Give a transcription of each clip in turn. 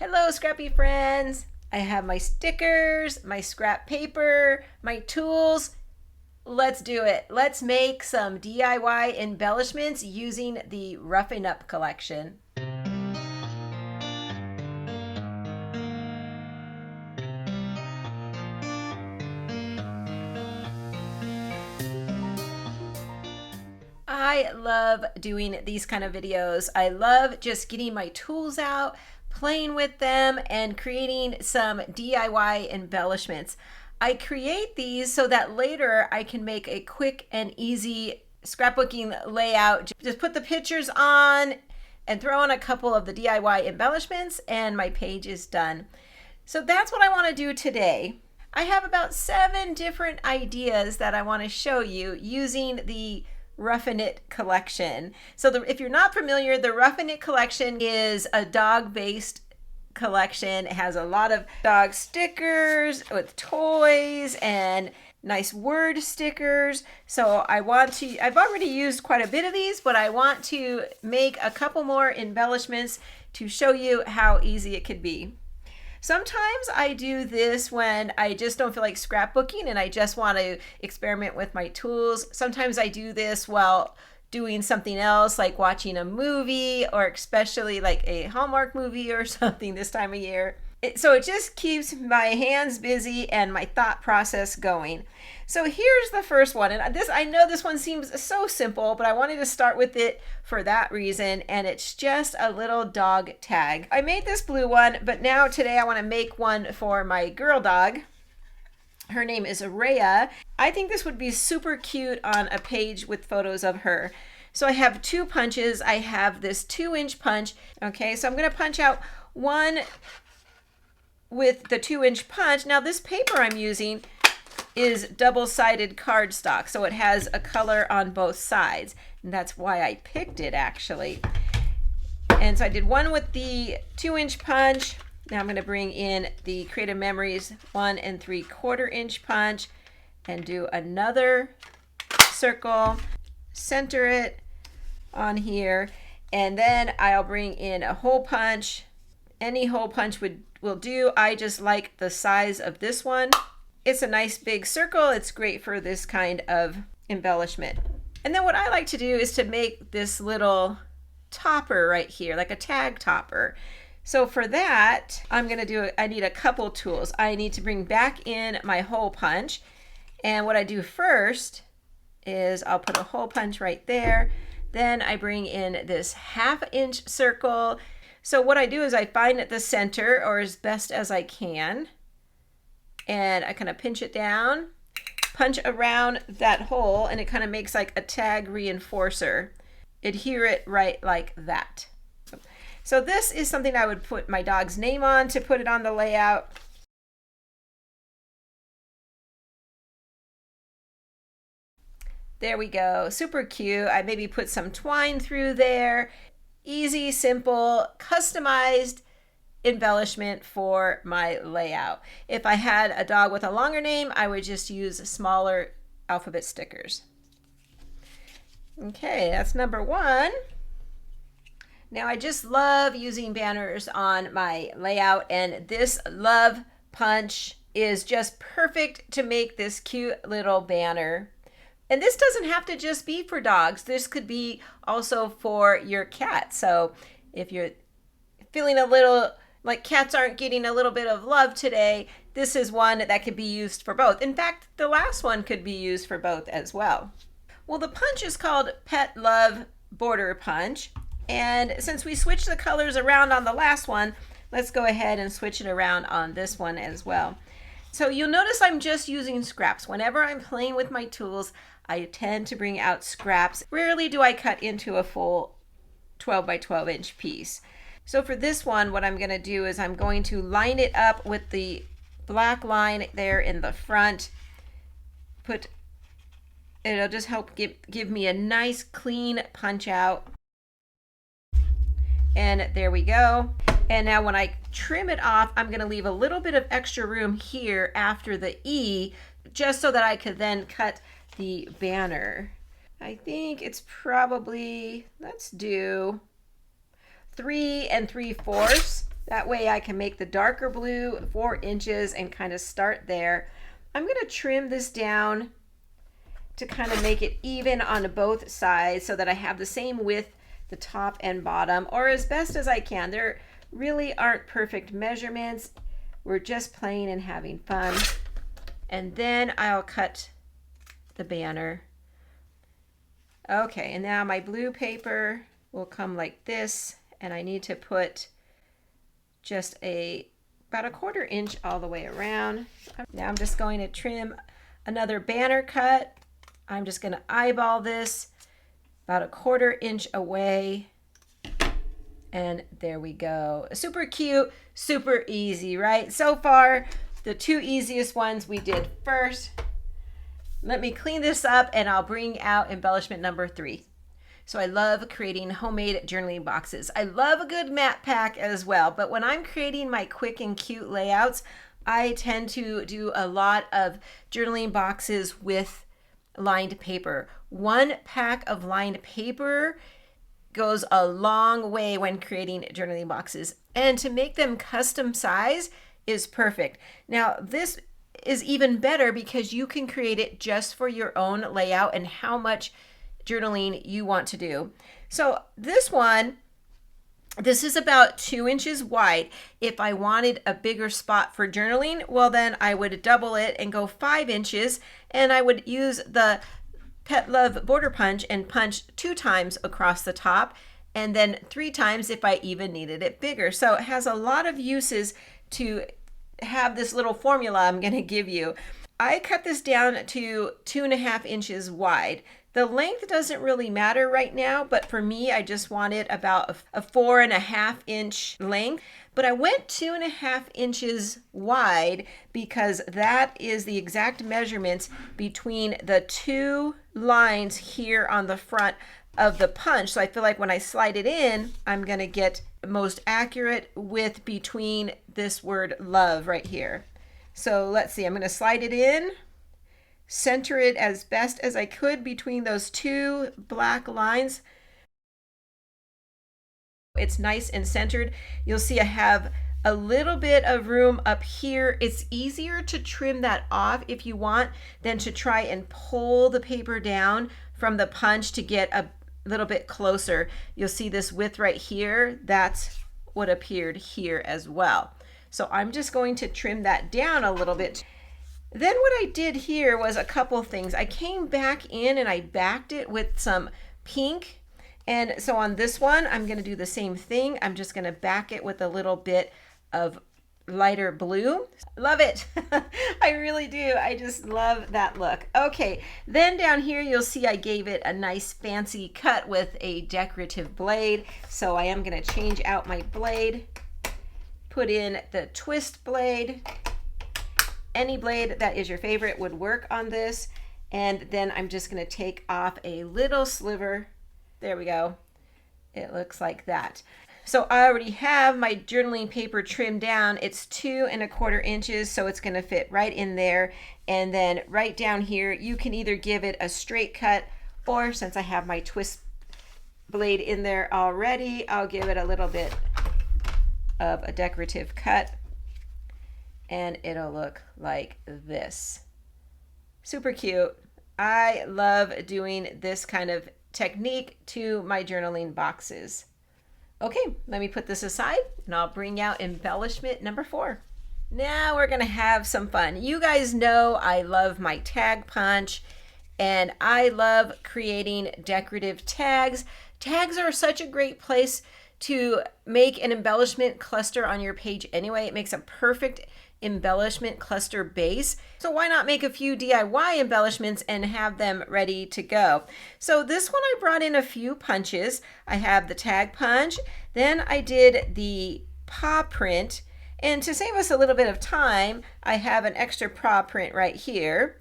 Hello, scrappy friends. I have my stickers, my scrap paper, my tools. Let's do it. Let's make some DIY embellishments using the Ruffin Up collection. I love doing these kind of videos. I love just getting my tools out, playing with them, and creating some DIY embellishments. I create these so that later I can make a quick and easy scrapbooking layout. Just put the pictures on and throw on a couple of the DIY embellishments and my page is done. So that's what I want to do today. I have about 7 different ideas that I want to show you using the Ruffin It collection. So if you're not familiar, the Ruffin It collection is a dog-based collection. It has a lot of dog stickers with toys and nice word stickers. So I've already used quite a bit of these, but I want to make a couple more embellishments to show you how easy it could be. Sometimes I do this when I just don't feel like scrapbooking and I just want to experiment with my tools. Sometimes I do this while doing something else, like watching a movie, or especially like a Hallmark movie or something this time of year. So it just keeps my hands busy and my thought process going. So here's the first one, and I know this one seems so simple, but I wanted to start with it for that reason, and it's just a little dog tag. I made this blue one, but now today I want to make one for my girl dog. Her name is Rhea. I think this would be super cute on a page with photos of her. So I have 2 punches. I have this 2-inch punch. Okay, so I'm going to punch out one with the 2-inch punch. Now this paper I'm using is double-sided cardstock, so it has a color on both sides, and that's why I picked it actually. And so I did one with the 2-inch punch. Now I'm going to bring in the Creative Memories 1 3/4 inch punch and do another circle, center it on here, and then I'll bring in a hole punch. Any hole punch will do. I just like the size of this one. It's a nice big circle. It's great for this kind of embellishment. And then what I like to do is to make this little topper right here, like a tag topper. So for that, I need a couple tools. I need to bring back in my hole punch. And what I do first is I'll put a hole punch right there. Then I bring in this 1/2 inch circle. So what I do is I find at the center, or as best as I can, and I kind of pinch it down, punch around that hole, and it kind of makes like a tag reinforcer. Adhere it right like that. So this is something I would put my dog's name on to put it on the layout. There we go, super cute. I maybe put some twine through there. Easy, simple, customized embellishment for my layout. If I had a dog with a longer name, I would just use smaller alphabet stickers. Okay, that's number 1. Now I just love using banners on my layout, and this love punch is just perfect to make this cute little banner. And this doesn't have to just be for dogs. This could be also for your cat. So if you're feeling a little like cats aren't getting a little bit of love today, this is one that could be used for both. In fact, the last one could be used for both as well. Well, the punch is called Pet Love Border Punch. And since we switched the colors around on the last one, let's go ahead and switch it around on this one as well. So you'll notice I'm just using scraps. Whenever I'm playing with my tools, I tend to bring out scraps. Rarely do I cut into a full 12 by 12 inch piece. So for this one, what I'm going to do is I'm going to line it up with the black line there in the front. It'll just help give me a nice clean punch out. And there we go. And now when I trim it off, I'm going to leave a little bit of extra room here after the E, just so that I could then cut the banner. I think it's probably, let's do 3 3/4 That way I can make the darker blue 4 inches and kind of start there. I'm going to trim this down to kind of make it even on both sides so that I have the same width, the top and bottom, or as best as I can. There really aren't perfect measurements. We're just playing and having fun. And then I'll cut the banner. Okay, and now my blue paper will come like this, and I need to put just about a 1/4 inch all the way around. Now I'm just going to trim another banner cut. I'm just going to eyeball this about a 1/4 inch away. And there we go. Super cute, super easy, right? So far, the 2 easiest ones we did first. Let me clean this up and I'll bring out embellishment number 3. So I love creating homemade journaling boxes. I love a good mat pack as well, but when I'm creating my quick and cute layouts, I tend to do a lot of journaling boxes with lined paper. 1 pack of lined paper goes a long way when creating journaling boxes, and to make them custom size is perfect. Now this is even better because you can create it just for your own layout and how much journaling you want to do. So this is about 2 inches wide. If I wanted a bigger spot for journaling, well then I would double it and go 5 inches, and I would use the Pet Love border punch and punch 2 times across the top, and then 3 times if I even needed it bigger. So it has a lot of uses to have this little formula I'm going to give you. I cut this down to 2.5 inches wide. The length doesn't really matter right now, but for me, I just wanted about a 4.5 inch length. But I went 2.5 inches wide because that is the exact measurements between the 2 lines here on the front of the punch. So I feel like when I slide it in, I'm going to get most accurate width between this word love right here. So let's see, I'm going to slide it in, center it as best as I could between those 2 black lines. It's nice and centered. You'll see I have a little bit of room up here. It's easier to trim that off if you want than to try and pull the paper down from the punch to get a little bit closer. You'll see this width right here. That's what appeared here as well. So I'm just going to trim that down a little bit. Then what I did here was a couple things. I came back in and I backed it with some pink. And so on this one, I'm going to do the same thing. I'm just going to back it with a little bit of lighter blue. Love it. I really do. I just love that look. Okay, then down here you'll see I gave it a nice fancy cut with a decorative blade. So I am going to change out my blade, put in the twist blade. Any blade that is your favorite would work on this. And then I'm just going to take off a little sliver. There we go. It looks like that. So I already have my journaling paper trimmed down. It's 2.25 inches, so it's going to fit right in there. And then right down here, you can either give it a straight cut, or since I have my twist blade in there already, I'll give it a little bit of a decorative cut. And it'll look like this. Super cute. I love doing this kind of technique to my journaling boxes. Okay, let me put this aside and I'll bring out embellishment number 4. Now we're gonna have some fun. You guys know I love my tag punch and I love creating decorative tags. Tags are such a great place to make an embellishment cluster on your page anyway. It makes a perfect embellishment cluster base. So why not make a few DIY embellishments and have them ready to go? So this one I brought in a few punches. I have the tag punch, then I did the paw print, and to save us a little bit of time, I have an extra paw print right here.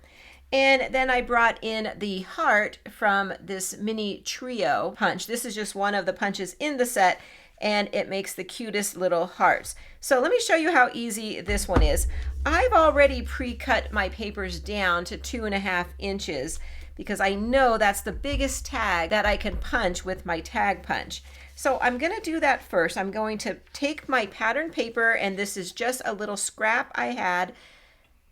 And then I brought in the heart from this mini trio punch. This is just one of the punches in the set, and it makes the cutest little hearts. So let me show you how easy this one is. I've already pre-cut my papers down to 2.5 inches because I know that's the biggest tag that I can punch with my tag punch. So I'm going to do that first. I'm going to take my pattern paper, and this is just a little scrap I had.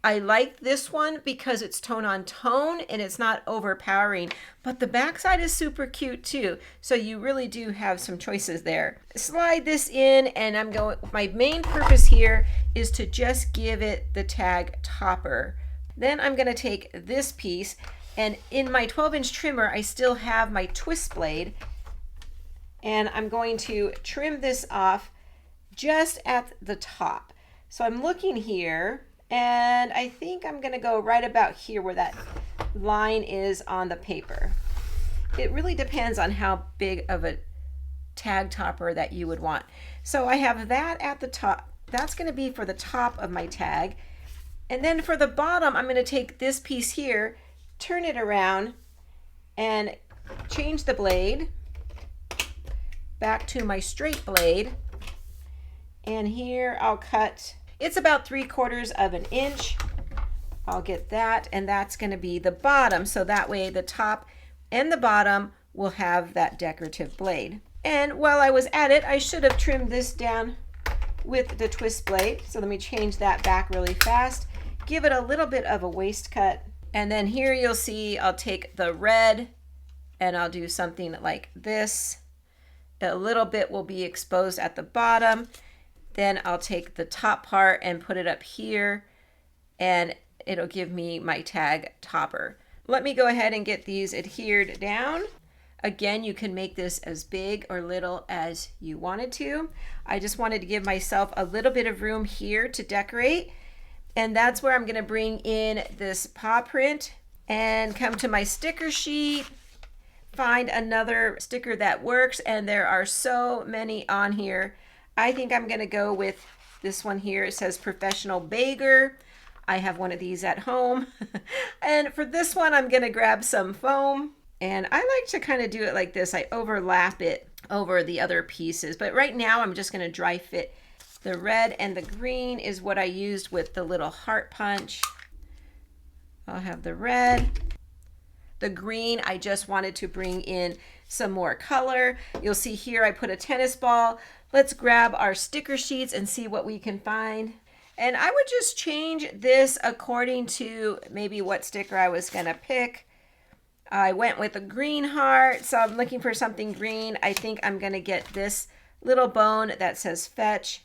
I like this one because it's tone on tone and it's not overpowering, but the backside is super cute too. So you really do have some choices there. Slide this in, and my main purpose here is to just give it the tag topper. Then I'm going to take this piece, and in my 12-inch trimmer, I still have my twist blade, and I'm going to trim this off just at the top. So I'm looking here, and I think I'm going to go right about here where that line is on the paper. It really depends on how big of a tag topper that you would want. So I have that at the top. That's going to be for the top of my tag. And then for the bottom, I'm going to take this piece here, turn it around, and change the blade back to my straight blade. And here I'll cut, it's about 3/4 of an inch. I'll get that, and that's going to be the bottom. So that way the top and the bottom will have that decorative blade. And while I was at it, I should have trimmed this down with the twist blade. So let me change that back really fast. Give it a little bit of a waist cut. And then here you'll see I'll take the red and I'll do something like this. A little bit will be exposed at the bottom. Then I'll take the top part and put it up here, and it'll give me my tag topper. Let me go ahead and get these adhered down. Again, you can make this as big or little as you wanted to. I just wanted to give myself a little bit of room here to decorate, and that's where I'm going to bring in this paw print and come to my sticker sheet, find another sticker that works, and there are so many on here. I think I'm going to go with this one here. It says Professional Bagger. I have one of these at home. And for this one, I'm going to grab some foam. And I like to kind of do it like this. I overlap it over the other pieces. But right now, I'm just going to dry fit. The red and the green is what I used with the little heart punch. I'll have the red. The green, I just wanted to bring in some more color. You'll see here I put a tennis ball. Let's grab our sticker sheets and see what we can find. And I would just change this according to maybe what sticker I was gonna pick. I went with a green heart, so I'm looking for something green. I think I'm gonna get this little bone that says fetch,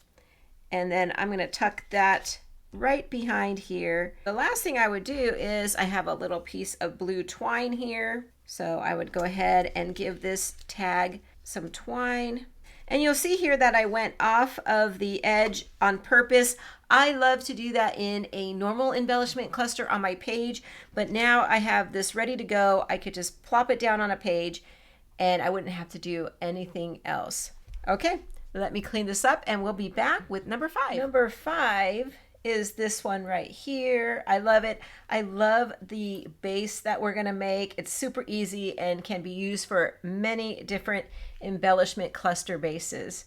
and then I'm gonna tuck that right behind here. The last thing I would do is I have a little piece of blue twine here. So I would go ahead and give this tag some twine. And you'll see here that I went off of the edge on purpose. I love to do that in a normal embellishment cluster on my page, but now I have this ready to go. I could just plop it down on a page and I wouldn't have to do anything else. Okay, let me clean this up and we'll be back with number 5. Number 5 is this one right here. I love it. I love the base that we're gonna make. It's super easy and can be used for many different embellishment cluster bases.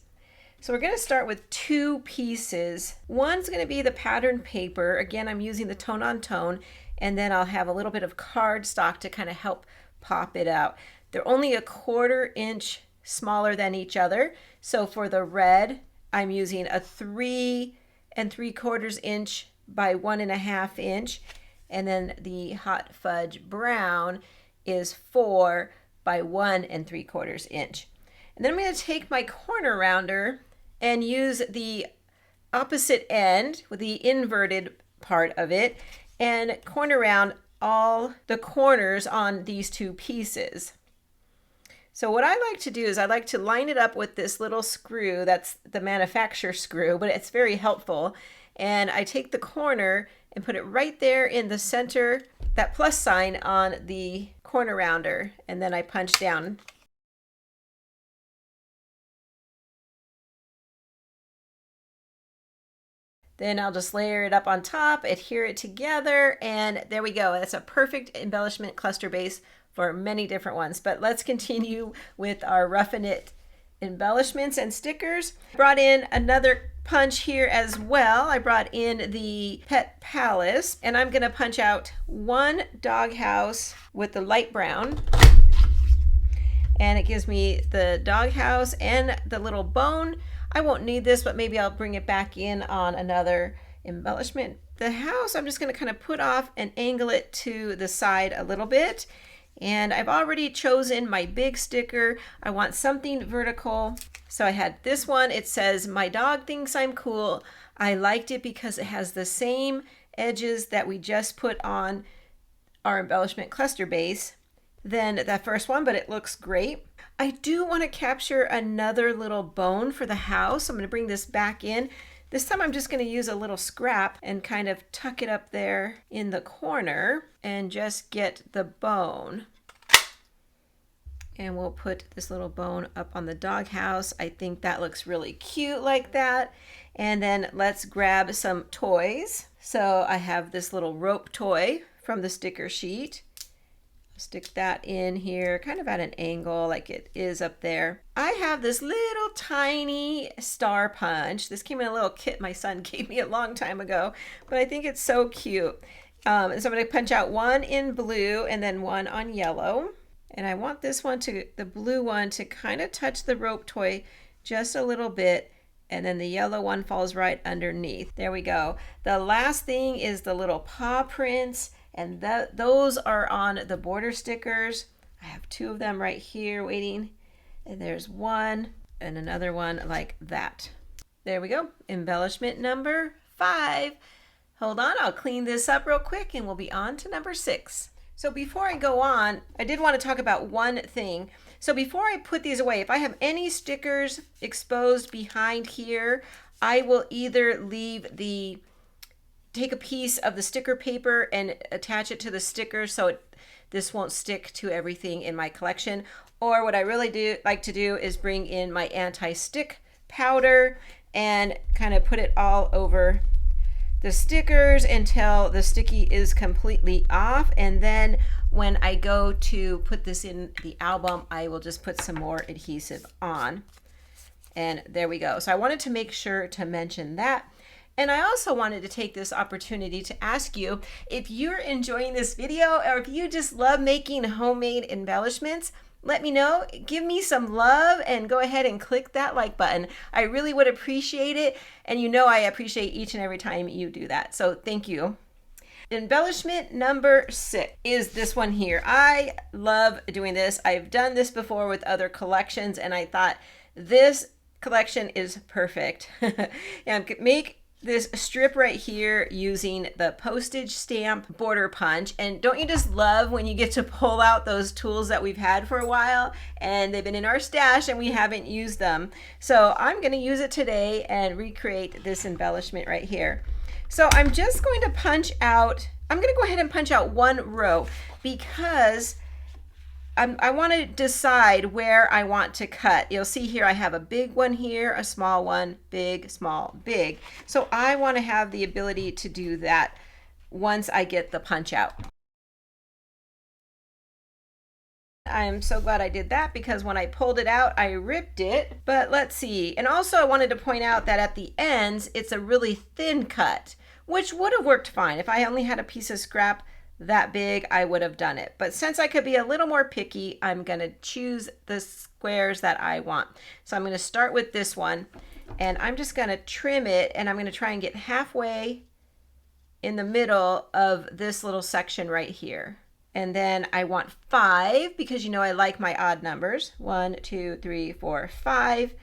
So we're gonna start with 2 pieces. One's gonna be the pattern paper. Again, I'm using the tone on tone, and then I'll have a little bit of cardstock to kind of help pop it out. They're only a 1/4 inch smaller than each other. So for the red, I'm using a 3 3/4 inch by 1.5 inch, and then the hot fudge brown is 4 by 1 3/4 inch. And then I'm going to take my corner rounder and use the opposite end with the inverted part of it and corner round all the corners on these 2 pieces. So what I like to do is I like to line it up with this little screw. That's the manufacturer screw, but it's very helpful. And I take the corner and put it right there in the center, that plus sign on the corner rounder, and then I punch down. Then I'll just layer it up on top, adhere it together, and there we go. That's a perfect embellishment cluster base for many different ones. But let's continue with our Ruffin It embellishments and stickers. Brought in another punch here as well. I brought in the Pet Palace, and I'm gonna punch out 1 doghouse with the light brown. and it gives me the doghouse and the little bone. I won't need this, but maybe I'll bring it back in on another embellishment. The house, I'm just going to kind of put off and angle it to the side a little bit. And I've already chosen my big sticker. I want something vertical. So I had this one. It says, "My dog thinks I'm cool." I liked it because it has the same edges that we just put on our embellishment cluster base than that first one, but it looks great. I do want to capture another little bone for the house. I'm going to bring this back in. This time I'm just going to use a little scrap and kind of tuck it up there in the corner and just get the bone. And we'll put this little bone up on the doghouse. I think that looks really cute like that. And then let's grab some toys. So I have this little rope toy from the sticker sheet. Stick that in here kind of at an angle like it is up there. I have this little tiny star punch. This came in a little kit my son gave me a long time ago, but I think it's so cute. And so I'm going to punch out one in blue and then one on yellow. And I want this one the blue one to kind of touch the rope toy just a little bit, and then the yellow one falls right underneath. There we go. The last thing is the little paw prints. And those are on the border stickers. I have two of them right here waiting. And there's one and another one like that. There we go. Embellishment number 5. Hold on, I'll clean this up real quick and we'll be on to number 6. So before I go on, I did want to talk about one thing. So before I put these away, if I have any stickers exposed behind here, I will either take a piece of the sticker paper and attach it to the sticker so this won't stick to everything in my collection. Or what I really like to do is bring in my anti-stick powder and kind of put it all over the stickers until the sticky is completely off. And then when I go to put this in the album, I will just put some more adhesive on. And there we go. So I wanted to make sure to mention that. And I also wanted to take this opportunity to ask you if you're enjoying this video or if you just love making homemade embellishments. Let me know, give me some love, and go ahead and click that like button. I really would appreciate it, and you know I appreciate each and every time you do that, so thank you. Embellishment number 6 is this one here. I love doing this. I've done this before with other collections, and I thought this collection is perfect. And make this strip right here using the postage stamp border punch. And don't you just love when you get to pull out those tools that we've had for a while and they've been in our stash and we haven't used them? So I'm going to use it today and recreate this embellishment right here. So I'm just going to punch out, I'm going to go ahead and punch out one row because I want to decide where I want to cut. You'll see here I have a big one here, a small one, big, small, big. So I want to have the ability to do that once I get the punch out. I'm so glad I did that because when I pulled it out, I ripped it. But let's see. And also I wanted to point out that at the ends, it's a really thin cut, which would have worked fine. If I only had a piece of scrap that big, I would have done it. But since I could be a little more picky, I'm going to choose the squares that I want. So I'm going to start with this one, and I'm just going to trim it, and I'm going to try and get halfway in the middle of this little section right here. And then I want 5 because you know I like my odd numbers. 1, 2, 3, 4, 5.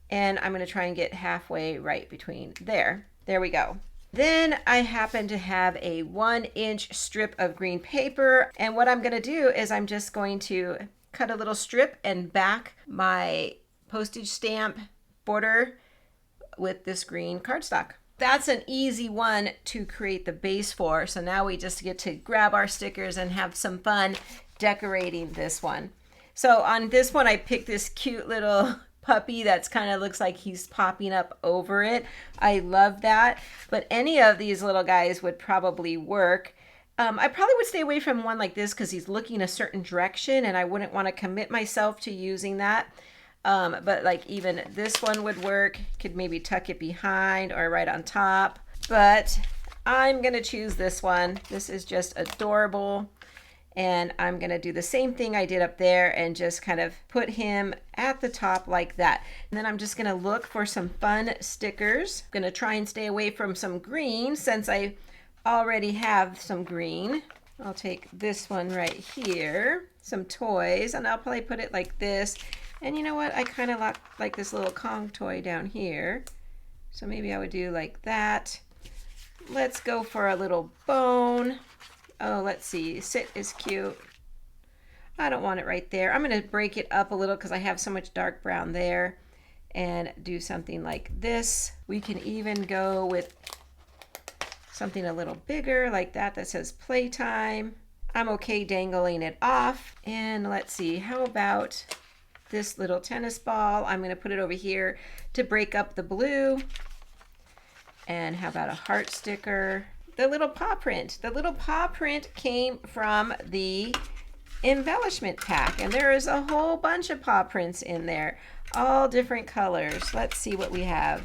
And I'm going to try and get halfway right between there. There we go. Then I happen to have a 1-inch strip of green paper, and what I'm going to do is I'm just going to cut a little strip and back my postage stamp border with this green cardstock. That's an easy one to create the base for, so now we just get to grab our stickers and have some fun decorating this one. So on this one I picked this cute little puppy that's kind of looks like he's popping up over it. I love that, but any of these little guys would probably work. I probably would stay away from one like this because he's looking a certain direction and I wouldn't want to commit myself to using that. But like even this one would work. Could maybe tuck it behind or right on top, but I'm gonna choose this one. This is just adorable. And I'm gonna do the same thing I did up there and just kind of put him at the top like that. And then I'm just gonna look for some fun stickers. I'm gonna try and stay away from some green since I already have some green. I'll take this one right here, some toys, and I'll probably put it like this. And you know what, I kind of like this little Kong toy down here. So maybe I would do like that. Let's go for a little bone. Oh, let's see, sit is cute. I don't want it right there. I'm gonna break it up a little because I have so much dark brown there and do something like this. We can even go with something a little bigger like that that says playtime. I'm okay dangling it off. And let's see, how about this little tennis ball? I'm gonna put it over here to break up the blue. And how about a heart sticker? The little paw print. The little paw print came from the embellishment pack, and there is a whole bunch of paw prints in there, all different colors. Let's see what we have.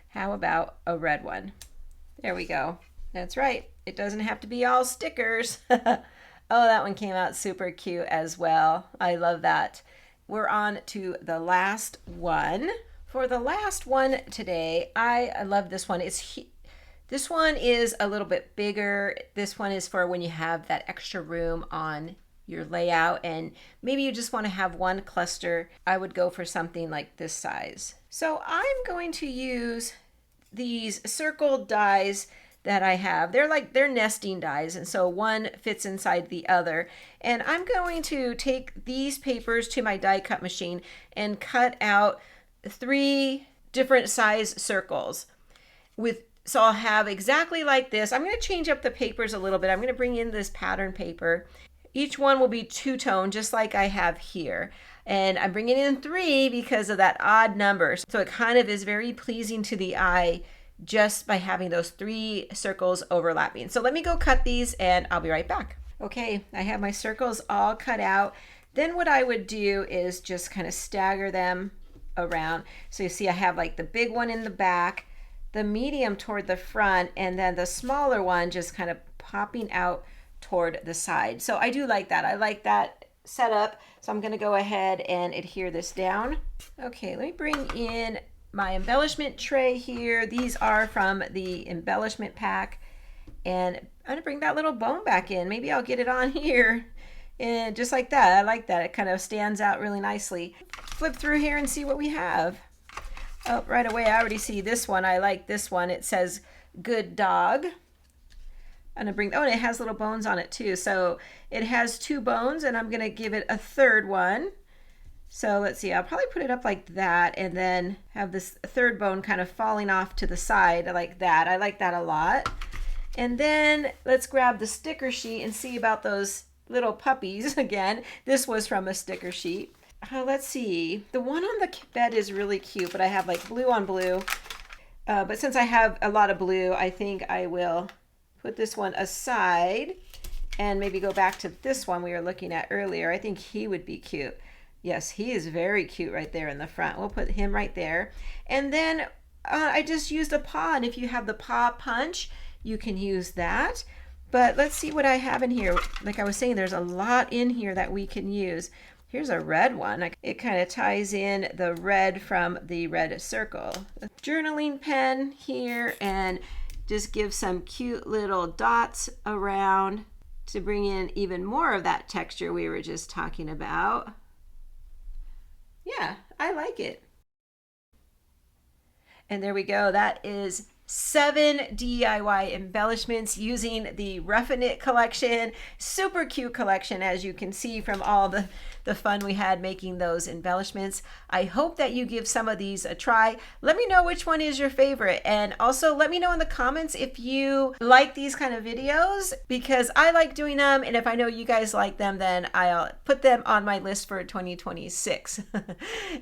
How about a red one? There we go. That's right. It doesn't have to be all stickers. Oh, that one came out super cute as well. I love that. We're on to the last one. For the last one today, I love this one. This one is a little bit bigger. This one is for when you have that extra room on your layout and maybe you just want to have one cluster. I would go for something like this size. So I'm going to use these circled dies that I have. They're nesting dies, and so one fits inside the other. And I'm going to take these papers to my die cut machine and cut out 3 different size circles so I'll have exactly like this. I'm going to change up the papers a little bit. I'm going to bring in this pattern paper. Each one will be 2-tone, just like I have here. And I'm bringing in 3 because of that odd number. So it kind of is very pleasing to the eye just by having those 3 circles overlapping. So let me go cut these and I'll be right back. Okay, I have my circles all cut out. Then what I would do is just kind of stagger them around. So you see I have like the big one in the back, the medium toward the front, and then the smaller one just kind of popping out toward the side. So I do like that. I like that setup. So I'm going to go ahead and adhere this down. Okay, let me bring in my embellishment tray here. These are from the embellishment pack. And I'm going to bring that little bone back in. Maybe I'll get it on here. And just like that. I like that. It kind of stands out really nicely. Flip through here and see what we have. Oh, right away, I already see this one. I like this one. It says good dog. I'm gonna bring, oh, and it has little bones on it too. So it has 2 bones and I'm gonna give it a 3rd one. So let's see, I'll probably put it up like that and then have this 3rd bone kind of falling off to the side like that. I like that a lot. And then let's grab the sticker sheet and see about those little puppies again. This was from a sticker sheet. Let's see, the one on the bed is really cute, but I have like blue on blue. But since I have a lot of blue, I think I will put this one aside and maybe go back to this one we were looking at earlier. I think he would be cute. Yes, he is very cute right there in the front. We'll put him right there. And then I just used a paw, and if you have the paw punch, you can use that. But let's see what I have in here. Like I was saying, there's a lot in here that we can use. Here's a red one. It kind of ties in the red from the red circle. A journaling pen here, and just give some cute little dots around to bring in even more of that texture we were just talking about. Yeah, I like it. And there we go. That is 7 DIY embellishments using the Ruffin It collection. Super cute collection, as you can see from all the fun we had making those embellishments. I hope that you give some of these a try. Let me know which one is your favorite, and also let me know in the comments if you like these kind of videos, because I like doing them, and if I know you guys like them, then I'll put them on my list for 2026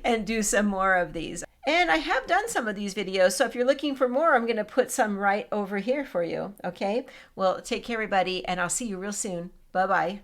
and do some more of these. And I have done some of these videos, so if you're looking for more, I'm going to put some right over here for you. Okay? Well, take care, everybody, and I'll see you real soon. Bye-bye.